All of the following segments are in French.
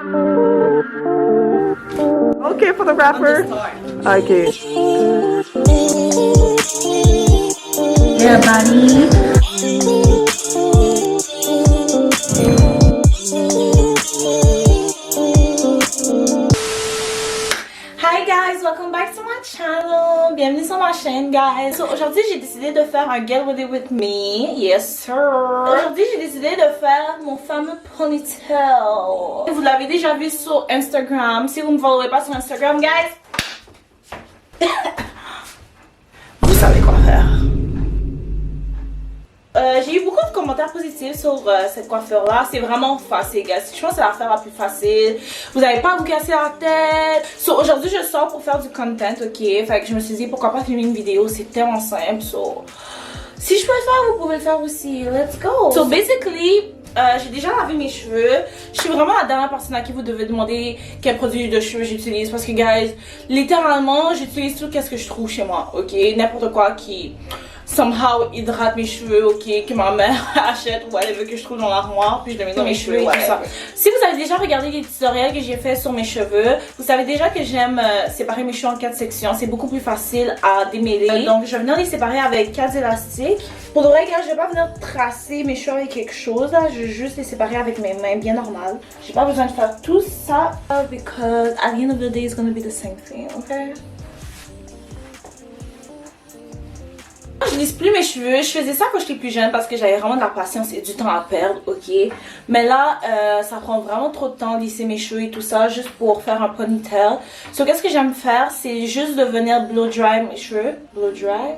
Okay, photographer. Okay. Yeah, buddy. Hi guys, welcome back to my channel. Bienvenue sur ma chaîne, guys. So, aujourd'hui, j'ai décidé de faire un Get Ready With Me. Yes, sir. Aujourd'hui, j'ai décidé de faire mon fameux ponytail. Vous l'avez déjà vu sur Instagram. Si vous ne me followez pas sur Instagram, guys, vous savez quoi faire. J'ai eu beaucoup de commentaires positifs sur cette coiffure-là. C'est vraiment facile, guys. Je pense que c'est l'affaire la plus facile. Vous n'avez pas à vous casser la tête. So, aujourd'hui, je sors pour faire du content, ok? Fait que je me suis dit, pourquoi pas filmer une vidéo? C'est tellement simple. So, si je peux le faire, vous pouvez le faire aussi. Let's go! So, basically, j'ai déjà lavé mes cheveux. Je suis vraiment la dernière personne à qui vous devez demander quel produit de cheveux j'utilise. Parce que, guys, littéralement, j'utilise tout ce que je trouve chez moi, ok? N'importe quoi qui somehow hydrate mes cheveux, ok, que ma mère achète ou whatever que je trouve dans l'armoire, puis je le mets dans mes cheveux et tout ça. Si vous avez déjà regardé les tutoriels que j'ai fait sur mes cheveux, vous savez déjà que j'aime séparer mes cheveux en 4 sections. C'est beaucoup plus facile à démêler. Donc je vais venir les séparer avec 4 élastiques. Pour de vrai, gars, je vais pas venir tracer mes cheveux avec quelque chose, là. Je vais juste les séparer avec mes mains bien normales. J'ai pas besoin de faire tout ça because at the end of the day it's gonna be the same thing, ok? Je lisse plus mes cheveux. Je faisais ça quand j'étais plus jeune parce que j'avais vraiment de la patience et du temps à perdre, ok. Mais là, ça prend vraiment trop de temps de lisser mes cheveux et tout ça juste pour faire un ponytail. So, qu'est-ce que j'aime faire, c'est juste de venir blow dry mes cheveux. Blow dry?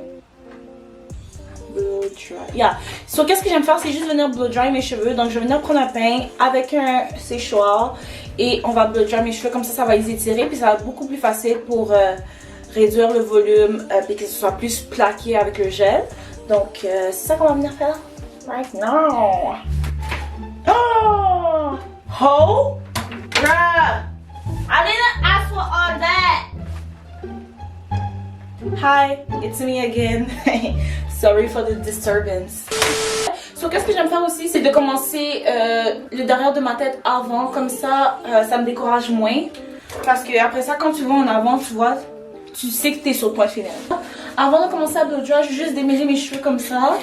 Blow dry. Yeah. So, qu'est-ce que j'aime faire, c'est juste venir blow dry mes cheveux. Donc, je vais venir prendre un pain avec un séchoir et on va blow dry mes cheveux. Comme ça va les étirer puis ça va être beaucoup plus facile pour réduire le volume et que ce soit plus plaqué avec le gel. Donc c'est ça qu'on va venir faire right now. Oh! Ho! Bruh! I didn't ask for all that! Hi, it's me again. Sorry for the disturbance. So, qu'est-ce que j'aime faire aussi, c'est de commencer le derrière de ma tête avant, comme ça, ça me décourage moins. Parce que après ça, quand tu vas en avant, tu vois, tu sais que t'es sur le point final. Avant de commencer à blow dry, je vais juste démêler mes cheveux comme ça.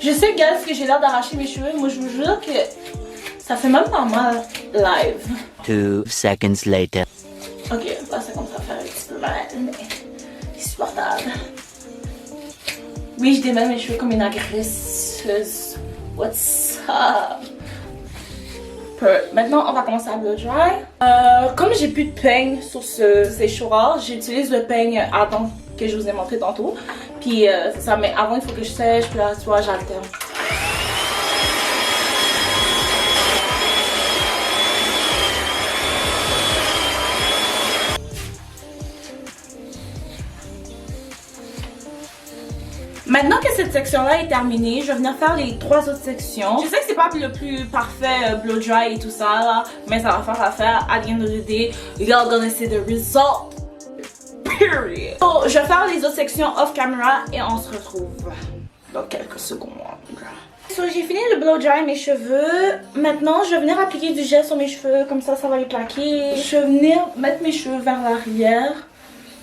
Je sais, guys, que j'ai l'air d'arracher mes cheveux. Moi, je vous jure que ça fait même pas mal live. 2 seconds later. Ok, là, ça commence à faire un petit peu mal, mais c'est supportable. Oui, je démêle mes cheveux comme une agresseuse. What's up? Maintenant, on va commencer à blow dry. Comme j'ai plus de peigne sur ce séchoir, j'utilise le peigne Adam que je vous ai montré tantôt. Puis c'est ça, mais avant il faut que je sèche, puis là tu vois, j'alterne. Maintenant que cette section-là est terminée, je vais venir faire les 3 autres sections. Je sais que c'est pas le plus parfait blow dry et tout ça, là, mais ça va faire l'affaire. At the end of the day, you're gonna see the result. Period. So, je vais faire les autres sections off camera et on se retrouve dans quelques secondes. So, j'ai fini de blow dry mes cheveux. Maintenant, je vais venir appliquer du gel sur mes cheveux, comme ça va les plaquer. Je vais venir mettre mes cheveux vers l'arrière.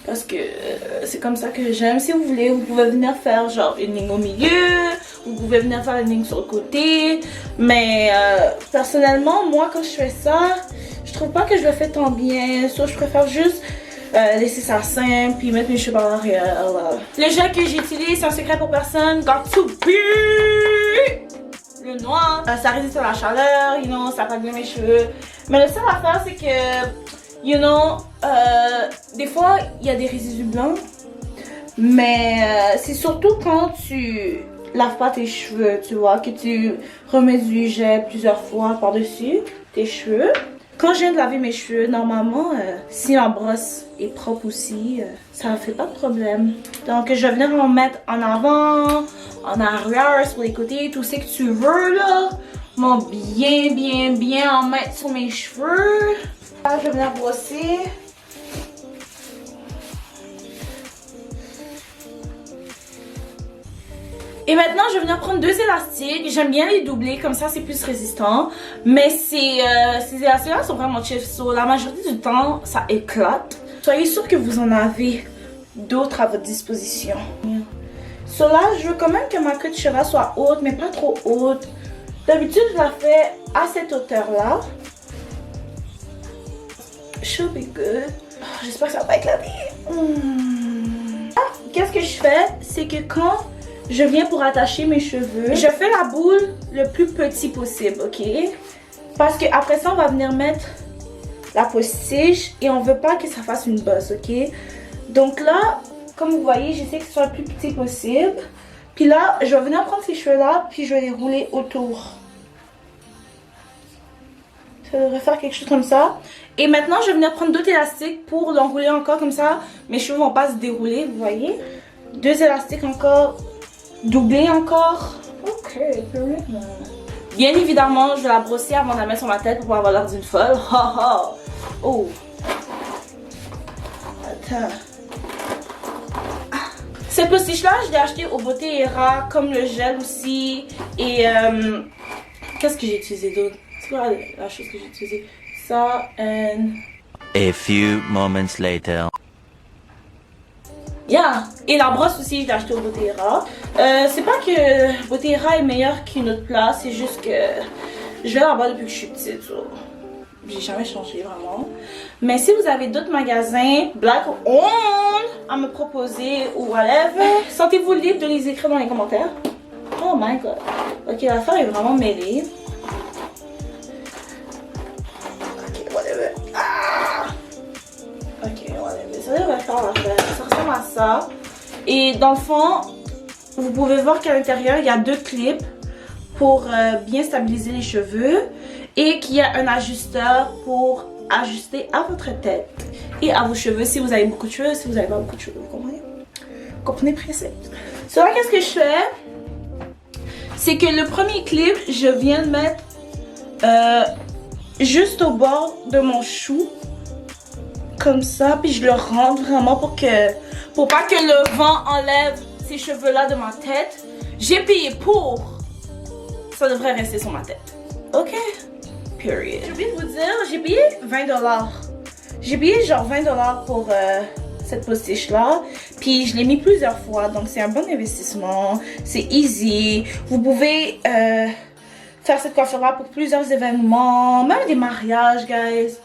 Parce que c'est comme ça que j'aime. Si vous voulez, vous pouvez venir faire genre une ligne au milieu. Vous pouvez venir faire une ligne sur le côté. Mais personnellement, moi quand je fais ça, je trouve pas que je le fais tant bien. So, je préfère juste laisser ça simple. Puis mettre mes cheveux par l'arrière. Le gel que j'utilise, c'est un secret pour personne. Got to be le noir. Ça résiste à la chaleur. You know, ça pas bien mes cheveux. Mais le seul affaire, c'est que you know, des fois il y a des résidus blancs, mais c'est surtout quand tu laves pas tes cheveux, tu vois, que tu remets du gel plusieurs fois par-dessus tes cheveux. Quand je viens de laver mes cheveux, normalement, si ma brosse est propre aussi, ça ne fait pas de problème. Donc je vais venir en mettre en avant, en arrière, sur les côtés, tout ce que tu veux là. Bon, bien en mettre sur mes cheveux. Là, je vais venir brosser. Et maintenant, je vais venir prendre 2 élastiques. J'aime bien les doubler, comme ça c'est plus résistant. Mais ces élastiques-là sont vraiment chill. So, la majorité du temps, ça éclate. Soyez sûr que vous en avez d'autres à votre disposition. So là, je veux quand même que ma queue de cheval soit haute, mais pas trop haute. D'habitude, je la fais à cette hauteur-là. Should be good. J'espère que ça va pas éclater. Qu'est-ce que je fais? C'est que quand je viens pour attacher mes cheveux, je fais la boule le plus petit possible, ok? Parce que après ça, on va venir mettre la postiche et on veut pas que ça fasse une bosse, ok? Donc là, comme vous voyez, j'essaie que ce soit le plus petit possible. Puis là, je vais venir prendre ces cheveux-là, puis je vais les rouler autour. Ça devrait faire quelque chose comme ça. Et maintenant, je vais venir prendre 2 élastiques pour l'enrouler encore comme ça. Mes cheveux vont pas se dérouler, vous voyez. 2 élastiques encore. Doubler encore. Ok, bien évidemment, je vais la brosser avant de la mettre sur ma tête pour pouvoir avoir l'air d'une folle. Oh. Attends. Cette postiche-là, je l'ai achetée au Beauté Era, comme le gel aussi. Et qu'est-ce que j'ai utilisé d'autre? C'est quoi la chose que j'ai utilisée? Ça, A few moments later. Yeah! Et la brosse aussi, je l'ai achetée au Beauté Era. C'est pas que Beauté Era est meilleur qu'une autre place, c'est juste que je vais là-bas depuis que je suis petite. So. J'ai jamais changé vraiment. Mais si vous avez d'autres magasins Black owned à me proposer ou whatever, sentez-vous libre de les écrire dans les commentaires. Oh my god. Ok, l'affaire est vraiment mêlée. Ok, whatever. Ah! Ok, whatever. Ça devrait faire l'affaire. Ça ressemble à ça. Et dans le fond, vous pouvez voir qu'à l'intérieur, il y a 2 clips pour bien stabiliser les cheveux. Et qu'il y a un ajusteur pour ajuster à votre tête et à vos cheveux si vous avez beaucoup de cheveux, si vous n'avez pas beaucoup de cheveux, vous comprenez? Vous comprenez le principe? So là, qu'est-ce que je fais? C'est que le premier clip, je viens de mettre juste au bord de mon chou. Comme ça, puis je le rentre vraiment pour pas que le vent enlève ces cheveux-là de ma tête. J'ai payé pour. Ça devrait rester sur ma tête. Ok? Period. J'ai oublié de vous dire, j'ai payé 20$. J'ai payé genre 20$ pour cette postiche-là. Puis je l'ai mis plusieurs fois, donc c'est un bon investissement. C'est easy. Vous pouvez faire cette coiffure-là pour plusieurs événements, même des mariages, guys.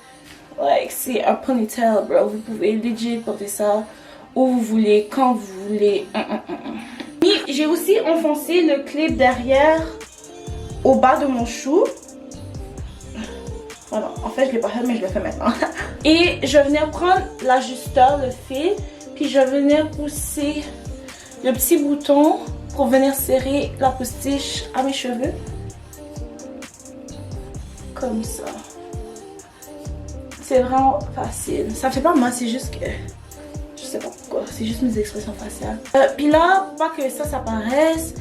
Like, c'est un ponytail, bro. Vous pouvez legit porter ça où vous voulez, quand vous voulez. Puis j'ai aussi enfoncé le clip derrière au bas de mon chou. Voilà, en fait je l'ai pas fait mais je le fais maintenant. Et je vais venir prendre l'ajusteur, le fil, puis je vais venir pousser le petit bouton pour venir serrer la postiche à mes cheveux. Comme ça. C'est vraiment facile. Ça fait pas mal, c'est juste que... Je sais pas pourquoi, c'est juste mes expressions faciales. Puis là, pour pas que ça paraisse,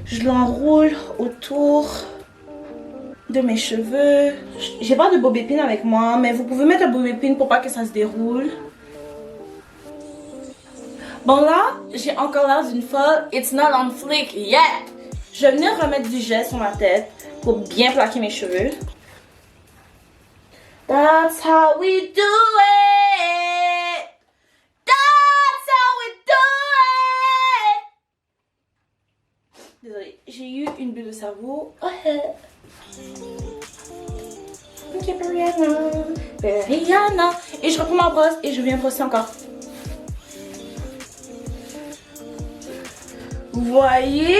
je l'enroule autour de mes cheveux. J'ai pas de bobby pin avec moi, mais vous pouvez mettre un bobby pin pour pas que ça se déroule. Bon là, j'ai encore l'air d'une folle. It's not on flick yet. Je vais venir remettre du gel sur ma tête pour bien plaquer mes cheveux. That's how we do it. That's how we do it. Désolée, j'ai eu une bulle de cerveau. Ok, Rihanna. Et je reprends ma brosse et je viens brosser encore. Vous voyez?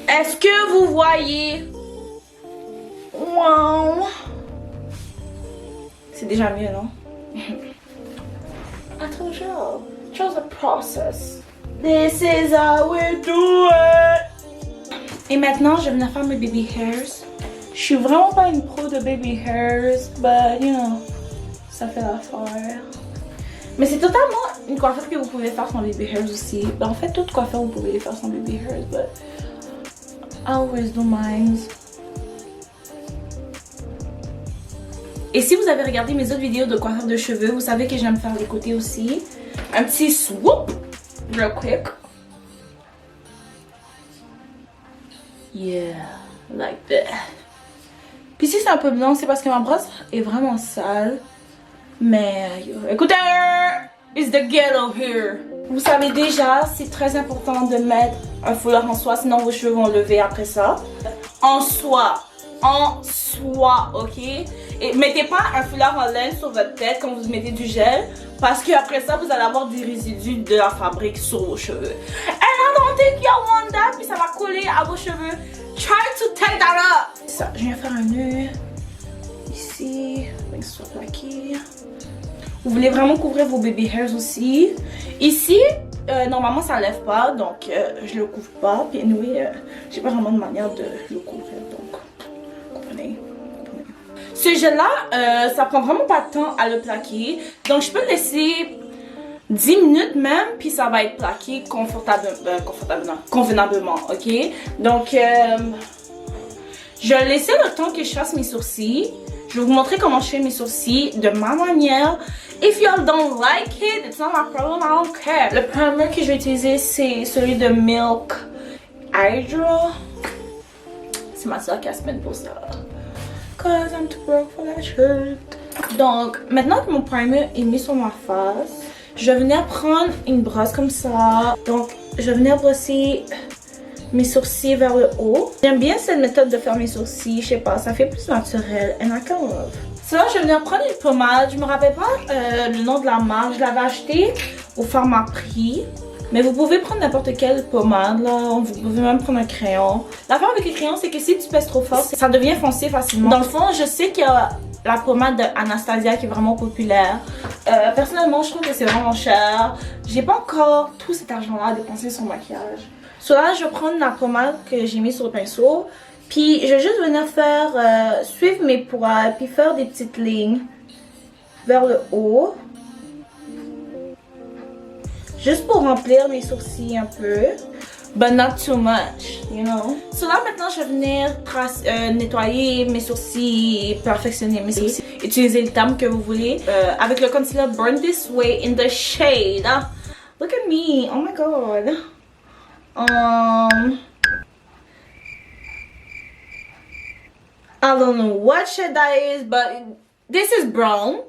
Est-ce que vous voyez? Wow. C'est déjà mieux, non? Attention. Trust the process. This is how we do it. Et maintenant, je vais venir faire mes baby hairs. Je suis vraiment pas une pro de baby hairs, but you know, ça fait l'affaire. Mais c'est totalement une coiffure que vous pouvez faire sans baby hairs aussi. Ben, en fait, toute coiffure vous pouvez les faire sans baby hairs, but I always do mine. Et si vous avez regardé mes autres vidéos de coiffure de cheveux, vous savez que j'aime faire les côtés aussi. Un petit swoop, real quick. Yeah, like that. Puis si c'est un peu blanc, c'est parce que ma brosse est vraiment sale. Mais écoutez, it's the ghetto here. Vous savez déjà, c'est très important de mettre un foulard en soie, sinon vos cheveux vont lever après ça. En soie, ok? Et mettez pas un foulard en laine sur votre tête quand vous mettez du gel, parce que après ça, vous allez avoir des résidus de la fabrique sur vos cheveux. And I don't think you want that, puis ça va coller à vos cheveux. Try to take that up. Ça, je viens faire un nœud ici, avec ce soit plaqué. Vous voulez vraiment couvrir vos baby hairs aussi. Ici, normalement ça lève pas, donc je le couvre pas. Puis anyway, j'ai pas vraiment de manière de le couvrir, donc comprenez. Ce gel là, ça prend vraiment pas de temps à le plaquer, donc je peux le laisser 10 minutes même, puis ça va être plaqué convenablement, ok? Donc, je vais laisser le temps que je fasse mes sourcils. Je vais vous montrer comment je fais mes sourcils de ma manière. If y'all don't like it, it's not my problem, I don't care. Le primer que je vais utiliser, c'est celui de Milk Hydra. C'est ma soeur qui a se mettre pour ça. Cause I'm too broke for that shirt. Donc, maintenant que mon primer est mis sur ma face, je vais venir prendre une brosse comme ça. Donc, je vais venir brosser mes sourcils vers le haut. J'aime bien cette méthode de faire mes sourcils, je sais pas, ça fait plus naturel. And I can love. Ça, je vais venir prendre une pommade. Je me rappelle pas le nom de la marque. Je l'avais achetée au Pharmaprix. Mais vous pouvez prendre n'importe quelle pommade là. Vous pouvez même prendre un crayon. L'affaire avec les crayons, c'est que si tu pèses trop fort, ça devient foncé facilement. Dans le fond, je sais qu'il y a la pommade d'Anastasia qui est vraiment populaire. Personnellement, je trouve que c'est vraiment cher. J'ai pas encore tout cet argent-là à dépenser sur le maquillage. So là, je vais prendre la pommade que j'ai mis sur le pinceau. Puis, je vais juste venir faire, suivre mes poils, puis faire des petites lignes vers le haut. Juste pour remplir mes sourcils un peu. But not too much, you know. So là, maintenant, je vais venir nettoyer mes sourcils, perfectionner mes sourcils. Utilisez le terme que vous voulez. Avec le concealer Burn This Way in the shade. Look at me, oh my god. I don't know what shade that is, but this is brown.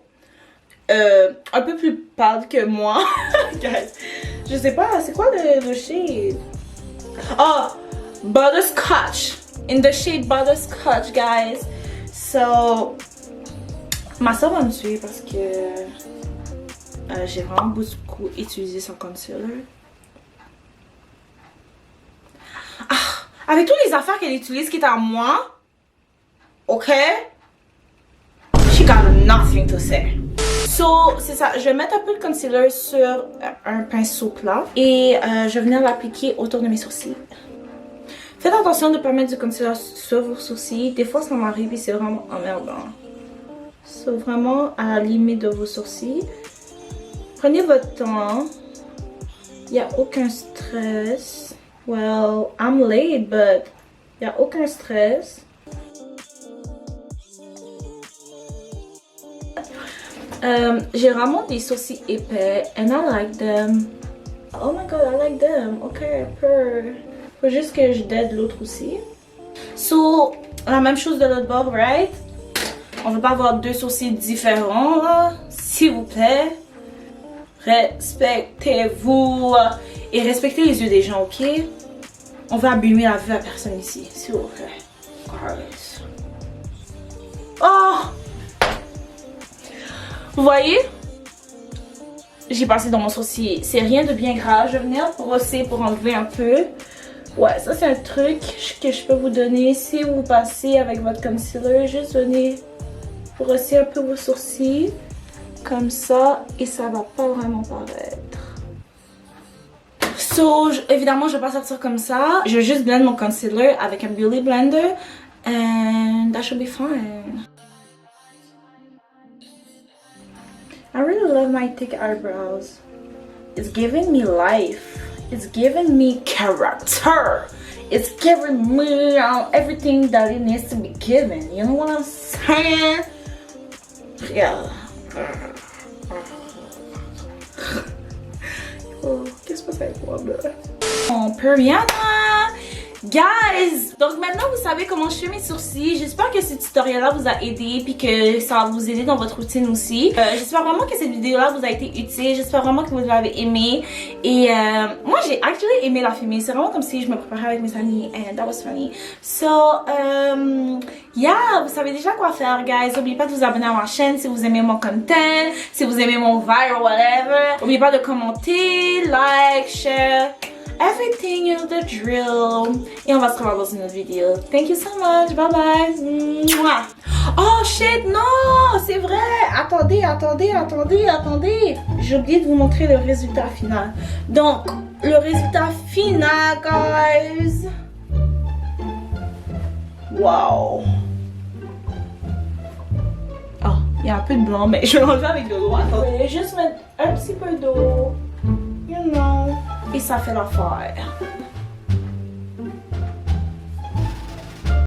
Un peu plus pâle que moi. Guys, je sais pas, c'est quoi le shade? Oh, Butterscotch. In the shade Butterscotch, guys. So, ma soeur va me tuer parce que j'ai vraiment beaucoup utilisé son concealer. Avec toutes les affaires qu'elle utilise qui est à moi, ok? She got nothing to say. So, c'est ça. Je vais mettre un peu de concealer sur un pinceau plat. Et je vais venir l'appliquer autour de mes sourcils. Faites attention de ne pas mettre du concealer sur vos sourcils. Des fois, ça m'arrive et c'est vraiment emmerdant. So, vraiment à la limite de vos sourcils. Prenez votre temps. Il n'y a aucun stress. Well, I'm late, but il n'y a aucun stress. J'ai vraiment des sourcils épais and I like them. Oh my god, I like them. Ok, faut juste que je dead l'autre aussi. So, la même chose de l'autre bord, right? On veut pas avoir deux sourcils différents là. S'il vous plaît, respectez-vous et respectez les yeux des gens, ok? On va abîmer la vue à personne ici, s'il vous plaît. Oh! Vous voyez? J'ai passé dans mon sourcil. C'est rien de bien grave. Je vais venir brosser pour enlever un peu. Ouais, ça c'est un truc que je peux vous donner. Si vous passez avec votre concealer, juste venez brosser un peu vos sourcils. Comme ça. Et ça va pas vraiment paraître. So, évidemment, je vais pas sortir comme ça. Je vais juste blend mon concealer avec un Beauty Blender. And that should be fine. I really love my thick eyebrows. It's giving me life. It's giving me character. It's giving me everything that it needs to be given. You know what I'm saying? Yeah. Oh, qu'est-ce que c'est quoi, là? On peut rien. Guys! Donc maintenant vous savez comment je fais mes sourcils. J'espère que ce tutoriel-là vous a aidé puis que ça va vous aider dans votre routine aussi. J'espère vraiment que cette vidéo-là vous a été utile. J'espère vraiment que vous l'avez aimé. Et moi j'ai actually aimé la filmer. C'est vraiment comme si je me préparais avec mes amis and that was funny. So, yeah, vous savez déjà quoi faire, guys. N'oubliez pas de vous abonner à ma chaîne si vous aimez mon content, si vous aimez mon vibe or whatever. N'oubliez pas de commenter, like, share. Everything, you know the drill. Et on va se revoir dans une autre vidéo. Thank you so much. Bye bye. Mouah. Oh shit, non, c'est vrai. Attendez. J'ai oublié de vous montrer le résultat final. Donc, le résultat final, guys. Wow. Oh, il y a un peu de blanc, mais je vais l'enlever avec de l'eau. Attendez, juste mettre un petit peu d'eau. You know. Et ça fait l'affaire.